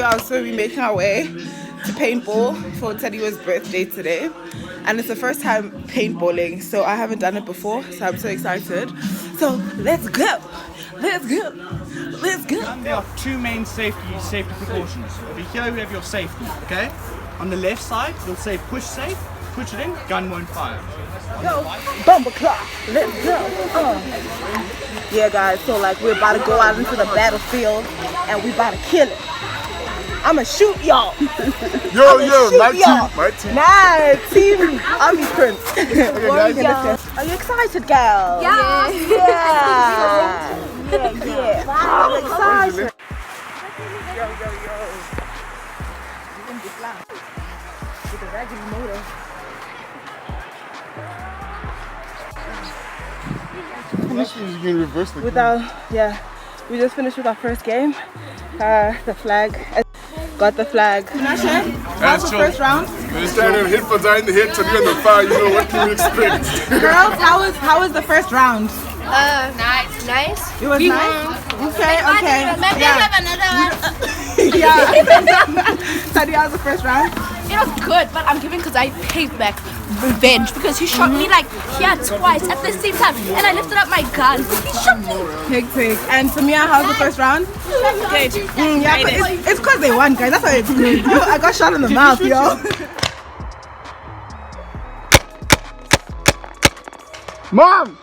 now, so we're making our way to paintball for Teddy's birthday today. And it's the first time paintballing, so I haven't done it before, so I'm so excited. So let's go! Let's go! Let's go! There are two main safety precautions. Over here we have your safety, okay? On the left side, you'll say push safe, push it in, gun won't fire. Go! Bumper clock! Let's go! Yeah guys, so like we're about to go out into the battlefield and we about to kill it. I'ma shoot y'all. Yo, my team. Nah, team Army Prince. Are you excited, girl? Yeah. Yeah. I'm excited. Yo. We're in this line with a regular motor. We just finished with our first game. The flag. Got the flag. Nasha, how's the first round? This kind of hit for in the head to be on the fire, you know, what can you expect? Girls, how was the first round? Nice. It was nice? Okay. Maybe Yeah. have another one. Yeah. Teddy, how was the first round? It was good, but I'm giving because I paid back revenge because he shot me like here twice at the same time and I lifted up my gun. He shot me. Pig. And Samia, how's the first round? Good. Yeah, but it's because they won, guys. That's why it's good. Yo, I got shot in the mouth, yo. Mom!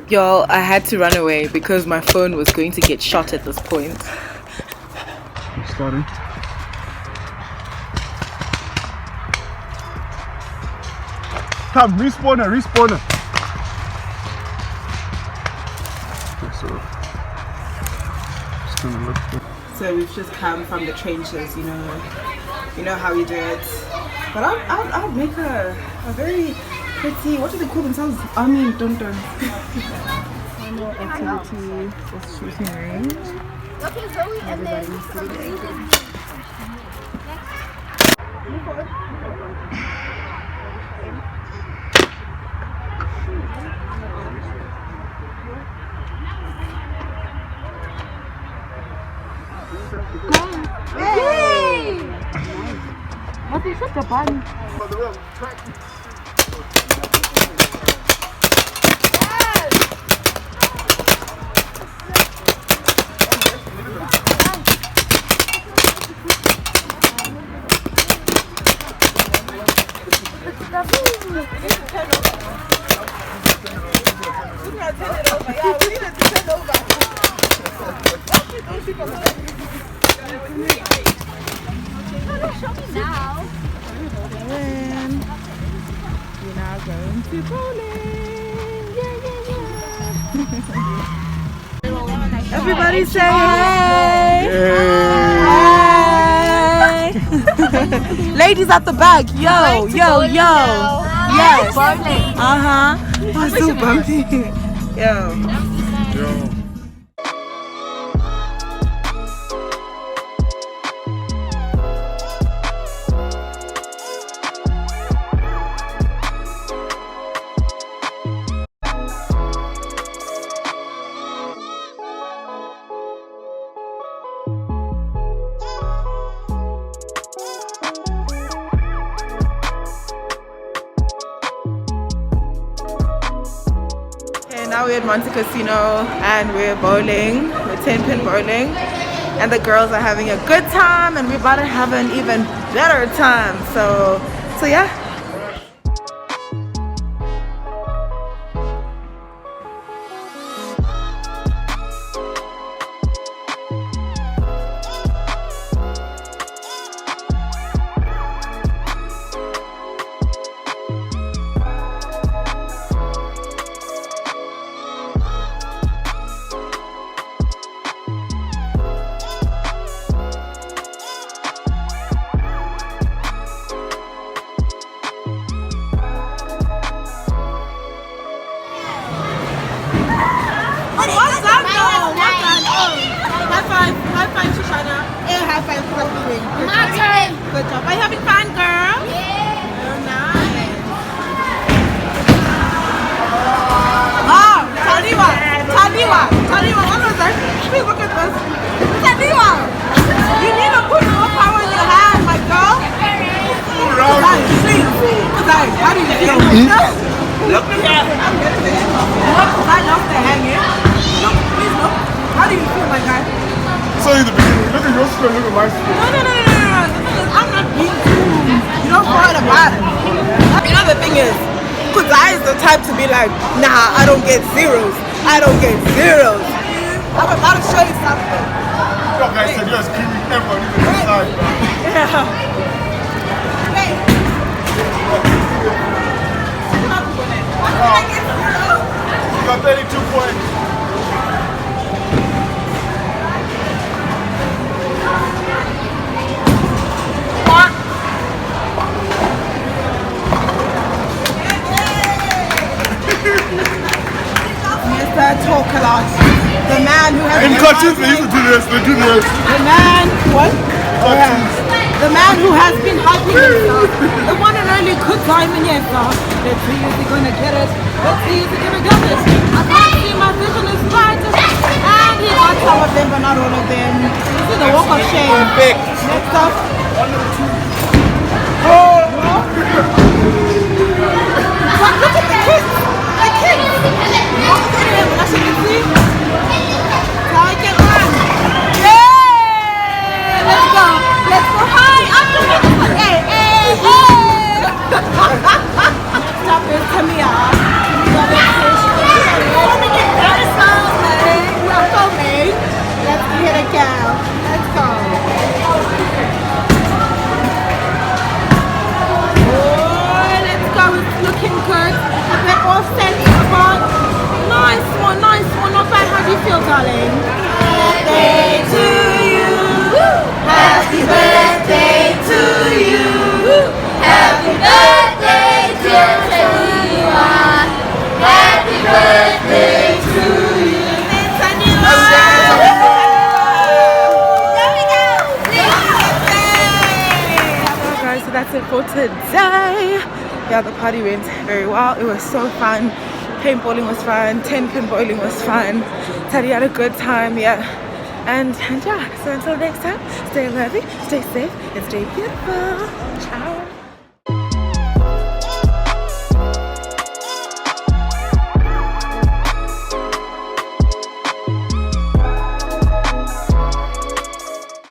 Yo, I had to run away because my phone was going to get shot at this point. Starting. Come, respawner. Okay, so just gonna look for. So we've just come from the trenches, you know how we do it. But I'll make a very pretty, what do they call themselves? I mean, dun. Final activity is shooting range. Okay, Zoe, and then Yay! What is such a button? Everybody say hey! Hey! Ladies at the back, yo! Yes! Oh, so bumpy. Yo. Now we're at Monte Casino and we're bowling, we're 10-pin bowling, and the girls are having a good time and we're about to have an even better time. So yeah. High five, Shoshana. And high five, Kathleen. My turn. Good job. Are you having fun, girl? Yeah. Oh, nice. Oh, Taniwa. What was that? Please look at this. Taniwa. You need to put more power in your hand, my girl. Guys, please. Guys, how do you feel? Look at that. I'm getting it. Look, I love the hanging. Look, please look. How do you feel, my guy? So in the beginning, look at your screen, look at my screen. No. The thing is, I'm not being too, you know, hard about it. You know, the thing is, Kuzai is the type to be like, nah, I don't get zeros. I'm about to show you something. Yo, guys said you're screaming everybody in the side, bro. Yeah. Hey. I get zero. You got 32 points. Mr. Talk a lot. The man who has In been cartoons, they hyping- used to do this, they do this. The man, what? The man who has been hyping himself. The one and only good diamond, yes, sir. Let's see if he's gonna get it. Let's see if he's gonna get it. I can't see, my vision is bright. And he got some of them, but not all of them. This is the walk of shame. Next up. But look at the kids. The kids. Look at them. As you can see. Target one. Yeah. Let's go. Hi. Hey. Stop it. Tamia. We're filming. Let's get a cow. Let's go. It's looking good. They're all set apart. Nice one. Not bad. How do you feel, darling? Birthday to you. Happy birthday to you. Happy birthday, dear Taniwa. Happy birthday to you. Taniwa. There we go. Guys, so that's it for today. Yeah, the party went very well. It was so fun. Paintballing was fun. 10-pin bowling was fun. Teddy had a good time, yeah. And yeah, so until next time, stay lovely, stay safe, and stay beautiful. Ciao.